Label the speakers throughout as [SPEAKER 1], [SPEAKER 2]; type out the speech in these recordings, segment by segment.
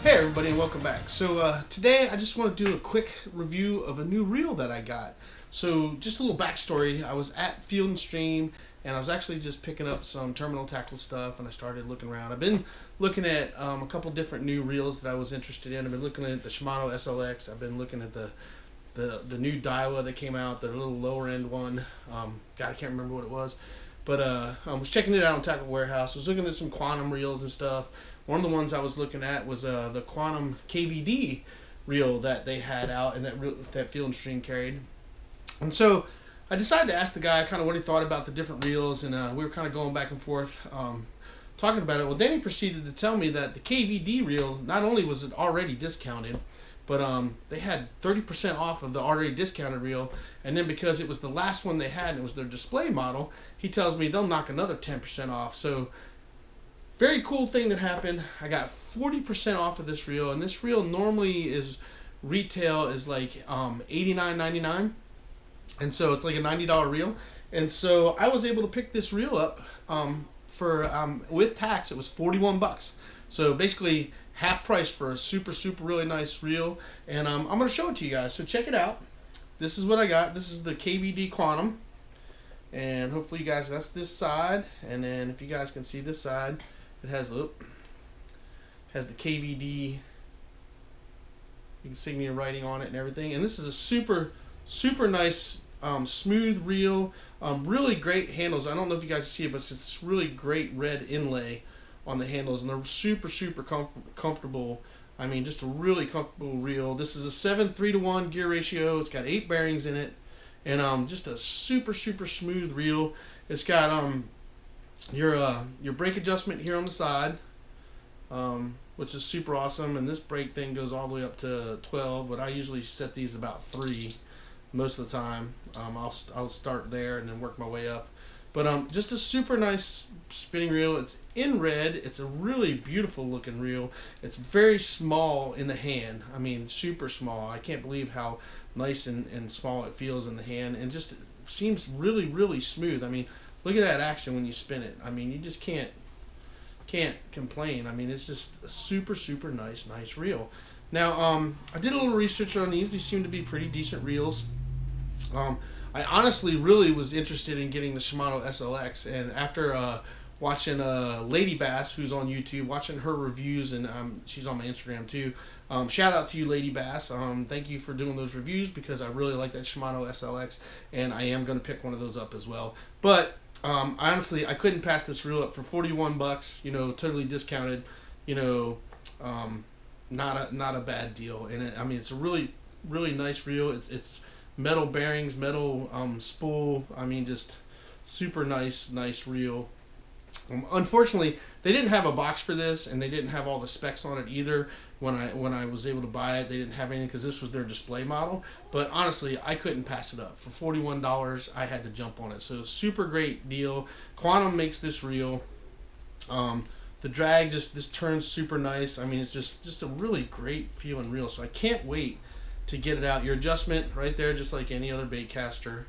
[SPEAKER 1] Hey everybody, and welcome back. So today I just want to do a quick review of a new reel that I got. So just a little backstory. I was at Field and Stream and I was actually just picking up some terminal tackle stuff, and I started looking around. I've been looking at a couple different new reels that I was interested in. I've been looking at the Shimano SLX. I've been looking at the new Daiwa that came out, the little lower end one. God, I can't remember what it was. But I was checking it out on Tackle Warehouse. I was looking at some Quantum reels and stuff. One of the ones I was looking at was the Quantum KVD reel that they had out, and that Field and Stream carried. And so I decided to ask the guy kind of what he thought about the different reels, and we were kind of going back and forth talking about it. Well, then he proceeded to tell me that the KVD reel, not only was it already discounted, but they had 30% off of the already discounted reel, and then because it was the last one they had and it was their display model, he tells me they'll knock another 10% off. So very cool thing that happened. I got 40% off of this reel, and this reel normally is retail is like $89.99, and so it's like a $90 reel. And so I was able to pick this reel up for with tax. It was 41 bucks. So basically half price for a super really nice reel, and I'm gonna show it to you guys. So check it out. This is what I got. This is the KVD Quantum, and hopefully you guys, that's this side, and then if you guys can see this side, it has the KVD insignia writing on it and everything. And this is a super nice smooth reel, really great handles. I don't know if you guys see it, but it's really great red inlay on the handles, and they're super comfortable. I mean, just a really comfortable reel. This is a 7:3-to-1 gear ratio. It's got 8 bearings in it, and just a super smooth reel. It's got your brake adjustment here on the side, which is super awesome, and this brake thing goes all the way up to 12, but I usually set these about 3 most of the time. I'll start there and then work my way up. But just a super nice spinning reel. It's in red. It's a really beautiful looking reel. It's very small in the hand. I mean, super small. I can't believe how nice and small it feels in the hand, and just seems really smooth. I mean, look at that action when you spin it. I mean, you just can't complain. I mean, it's just a super nice reel. Now, I did a little research on these. These seem to be pretty decent reels. I honestly really was interested in getting the Shimano SLX, and after watching Lady Bass, who's on YouTube, watching her reviews, and she's on my Instagram too. Shout out to you, Lady Bass. Thank you for doing those reviews, because I really like that Shimano SLX, and I am going to pick one of those up as well. But honestly, I couldn't pass this reel up for 41 bucks. You know, totally discounted. You know, not a bad deal. And I mean, it's a really nice reel. It's metal bearings, metal spool. I mean, just super nice reel. Unfortunately, they didn't have a box for this, and they didn't have all the specs on it either. When I was able to buy it, they didn't have anything, because this was their display model. But honestly, I couldn't pass it up. For $41, I had to jump on it. So super great deal. Quantum makes this reel. The drag, this turns super nice. I mean, it's just a really great feeling reel. So I can't wait to get it out. Your adjustment right there, just like any other bait caster.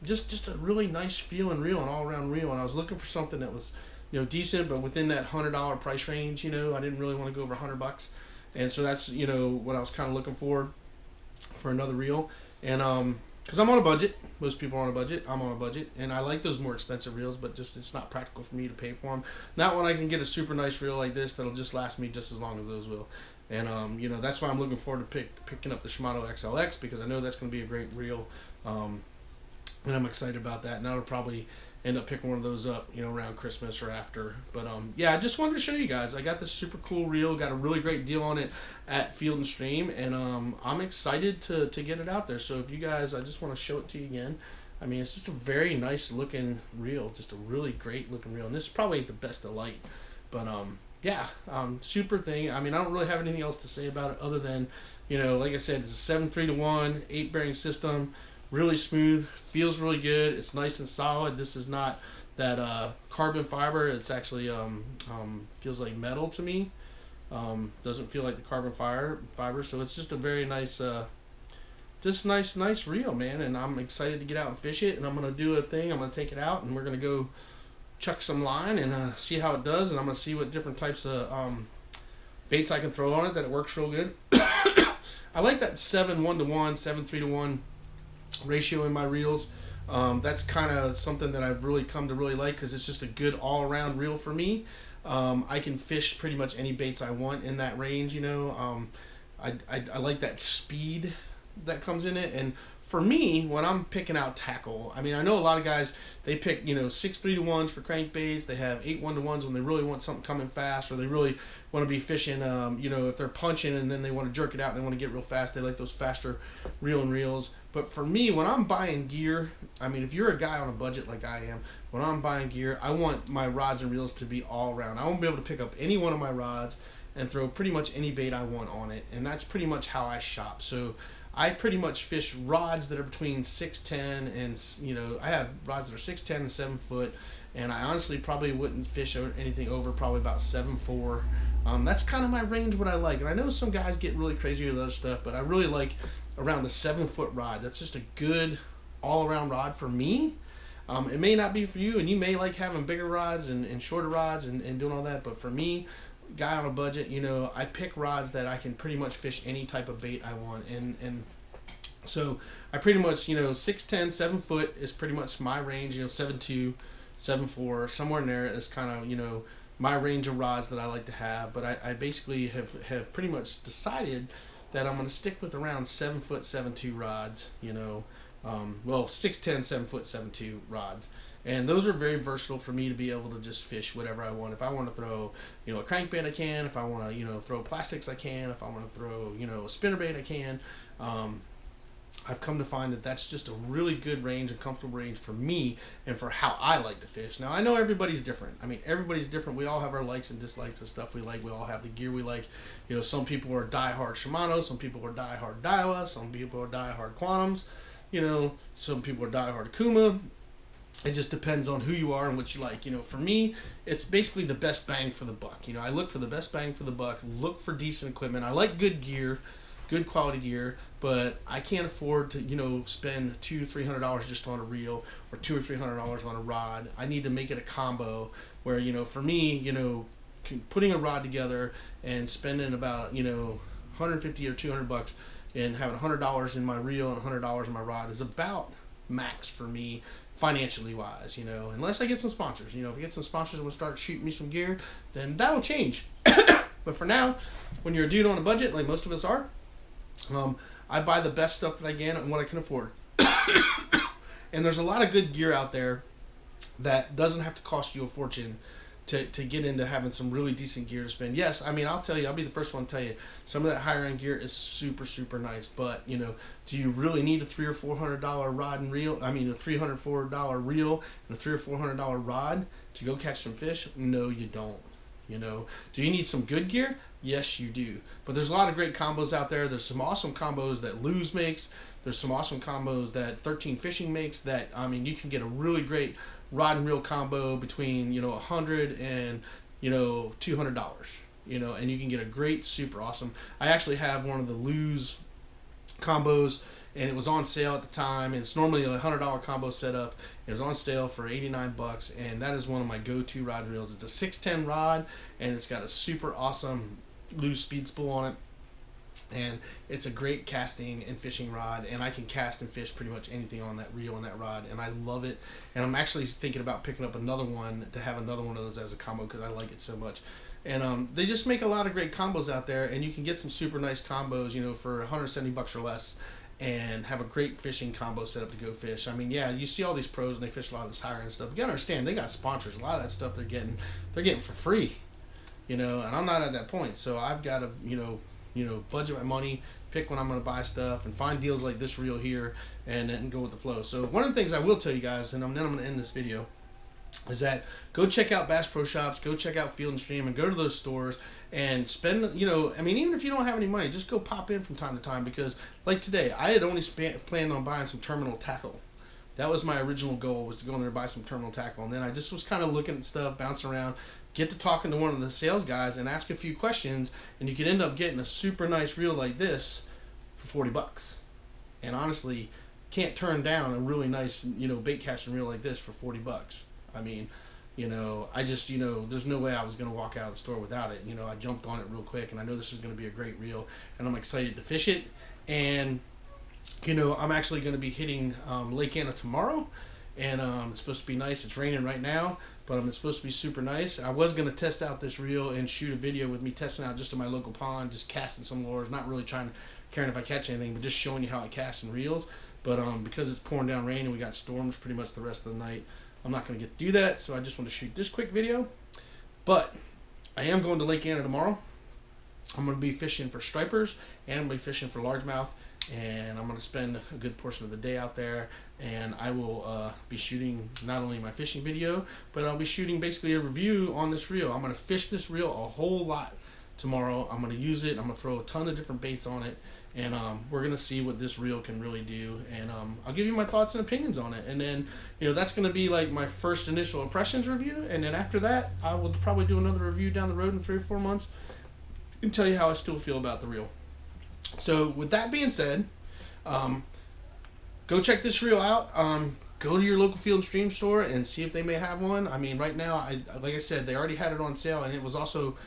[SPEAKER 1] Just a really nice feeling reel, an all-around reel. And I was looking for something that was, you know, decent, but within that $100 price range. You know, I didn't really want to go over 100 bucks, and so that's, you know, what I was kind of looking for another reel. And because I'm on a budget, most people are on a budget. I'm on a budget, and I like those more expensive reels, but just it's not practical for me to pay for them. Not when I can get a super nice reel like this that'll just last me just as long as those will. And you know, that's why I'm looking forward to picking up the Shimano XLX, because I know that's going to be a great reel. And I'm excited about that, and I'll probably end up picking one of those up, you know, around Christmas or after. But yeah, I just wanted to show you guys. I got this super cool reel, got a really great deal on it at Field and Stream, and I'm excited to get it out there. So if you guys, I just want to show it to you again. I mean, it's just a very nice looking reel, just a really great looking reel, and this is probably the best of light. But yeah, super thing. I mean, I don't really have anything else to say about it other than, you know, like I said, it's a 7:3-to-1 8 bearing system. Really smooth, feels really good. It's nice and solid. This is not that carbon fiber. It's actually feels like metal to me. Doesn't feel like the carbon fiber. So it's just a very nice, nice reel, man. And I'm excited to get out and fish it. And I'm gonna do a thing. I'm gonna take it out, and we're gonna go chuck some line and see how it does. And I'm gonna see what different types of baits I can throw on it that it works real good. I like that 7:1 to 1, 7:3 to 1 ratio in my reels. That's kind of something that I've really come to really like because it's just a good all-around reel for me. I can fish pretty much any baits I want in that range, you know. I like that speed that comes in it. And for me, when I'm picking out tackle, I mean, I know a lot of guys, they pick, you know, 6:3 to 1s for crankbaits. They have 8:1 to 1s when they really want something coming fast, or they really want to be fishing, you know, if they're punching and then they want to jerk it out and they want to get real fast, they like those faster reel and reels. But for me, when I'm buying gear, I mean, if you're a guy on a budget like I am, when I'm buying gear, I want my rods and reels to be all around. I want to be able to pick up any one of my rods and throw pretty much any bait I want on it, and that's pretty much how I shop. So I pretty much fish rods that are between 6'10" and, you know, I have rods that are 6'10" and 7 foot, and I honestly probably wouldn't fish anything over probably about 7'4". That's kind of my range, what I like. And I know some guys get really crazy with other stuff, but I really like around the 7-foot rod. That's just a good all-around rod for me. It may not be for you, and you may like having bigger rods and shorter rods and doing all that, but for me, guy on a budget, you know, I pick rods that I can pretty much fish any type of bait I want, and so I pretty much, you know, 6'10", 7 foot is pretty much my range. You know, 7'2", 7'4", somewhere in there is kind of, you know, my range of rods that I like to have. But I basically have pretty much decided that I'm going to stick with around 7 foot, 7'2" rods. You know, well, 6'10", 7 foot, 7'2" rods. And those are very versatile for me to be able to just fish whatever I want. If I want to throw, you know, a crankbait, I can. If I want to, you know, throw plastics, I can. If I want to throw, you know, a spinnerbait, I can. I've come to find that that's just a really good range, a comfortable range for me and for how I like to fish. Now, I know everybody's different. I mean, everybody's different. We all have our likes and dislikes of stuff we like. We all have the gear we like. You know, some people are diehard Shimano. Some people are diehard Daiwa. Some people are diehard Quantums. You know, some people are diehard Kuma. It just depends on who you are and what you like. You know, for me, it's basically the best bang for the buck. You know, I look for the best bang for the buck, look for decent equipment. I like good gear, good quality gear, but I can't afford to, you know, spend $200-300 just on a reel or $200 or $300 on a rod. I need to make it a combo where, you know, for me, you know, putting a rod together and spending about, you know, $150 or $200 and having $100 in my reel and $100 in my rod is about max for me financially wise, you know, unless I get some sponsors. You know, if I get some sponsors and will start shooting me some gear, then that'll change. But for now, when you're a dude on a budget like most of us are, I buy the best stuff that I can and what I can afford. And there's a lot of good gear out there that doesn't have to cost you a fortune to get into having some really decent gear to spend. Yes, I mean, I'll tell you, I'll be the first one to tell you, some of that higher end gear is super, super nice. But, you know, do you really need a $300 or $400 rod and reel? I mean, a $300 or $400 reel and a $300 or $400 rod to go catch some fish? No, you don't. You know, do you need some good gear? Yes, you do. But there's a lot of great combos out there. There's some awesome combos that Lose makes. There's some awesome combos that 13 Fishing makes that, I mean, you can get a really great rod and reel combo between, you know, $100 and, you know, $200, you know, and you can get a great, super awesome. I actually have one of the Lose combos, and it was on sale at the time, and it's normally a $100 combo setup. It was on sale for $89, and that is one of my go-to rod and reels. It's a 610 rod, and it's got a super awesome Lose speed spool on it. And it's a great casting and fishing rod, and I can cast and fish pretty much anything on that reel and that rod, and I love it. And I'm actually thinking about picking up another one to have another one of those as a combo because I like it so much. And they just make a lot of great combos out there, and you can get some super nice combos, you know, for $170 or less, and have a great fishing combo set up to go fish. I mean, yeah, you see all these pros and they fish a lot of this higher end stuff. You gotta understand, they got sponsors. A lot of that stuff they're getting for free, you know. And I'm not at that point, so I've got to, you know, budget my money, pick when I'm going to buy stuff, and find deals like this reel here, and then go with the flow. So one of the things I will tell you guys, and then I'm going to end this video, is that go check out Bass Pro Shops, go check out Field and Stream, and go to those stores and spend, you know, I mean, even if you don't have any money, just go pop in from time to time, because like today, I had only planned on buying some terminal tackle. That was my original goal, was to go in there and buy some terminal tackle, and then I just was kind of looking at stuff, bouncing around, get to talking to one of the sales guys and ask a few questions, and you could end up getting a super nice reel like this for $40. And honestly, can't turn down a really nice, you know, bait casting reel like this for $40. I mean, you know, I just, you know, there's no way I was going to walk out of the store without it. You know, I jumped on it real quick, and I know this is going to be a great reel, and I'm excited to fish it. And, you know, I'm actually going to be hitting Lake Anna tomorrow, and it's supposed to be nice. It's raining right now, but it's supposed to be super nice. I was going to test out this reel and shoot a video with me testing out just in my local pond, just casting some lures, not really caring if I catch anything, but just showing you how I cast in reels. But because it's pouring down rain and we got storms pretty much the rest of the night, I'm not going to get to do that, so I just want to shoot this quick video. But I am going to Lake Anna tomorrow. I'm going to be fishing for stripers, and I'm going to be fishing for largemouth, and I'm going to spend a good portion of the day out there, and I will be shooting not only my fishing video, but I'll be shooting basically a review on this reel. I'm going to fish this reel a whole lot tomorrow. I'm going to use it. I'm going to throw a ton of different baits on it, and we're going to see what this reel can really do, and I'll give you my thoughts and opinions on it. And then, you know, that's going to be like my first initial impressions review, and then after that I will probably do another review down the road in 3 or 4 months and tell you how I still feel about the reel. So with that being said, go check this reel out. Go to your local Field and Stream store and see if they may have one. I mean, right now, like I said, they already had it on sale, and it was also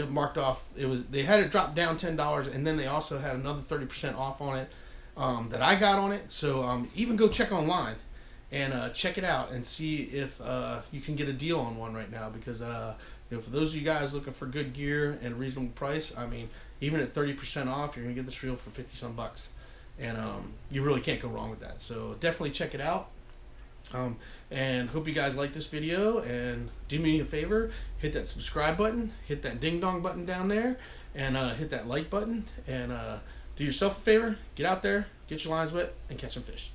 [SPEAKER 1] marked off. They had it dropped down $10, and then they also had another 30% off on it that I got on it. So even go check online and check it out and see if you can get a deal on one right now, because you know, for those of you guys looking for good gear and a reasonable price, I mean, even at 30% off, you're gonna get this reel for 50 some bucks, and you really can't go wrong with that. So definitely check it out. And hope you guys like this video, and do me a favor, hit that subscribe button, hit that ding dong button down there, and hit that like button, and do yourself a favor, get out there, get your lines wet, and catch some fish.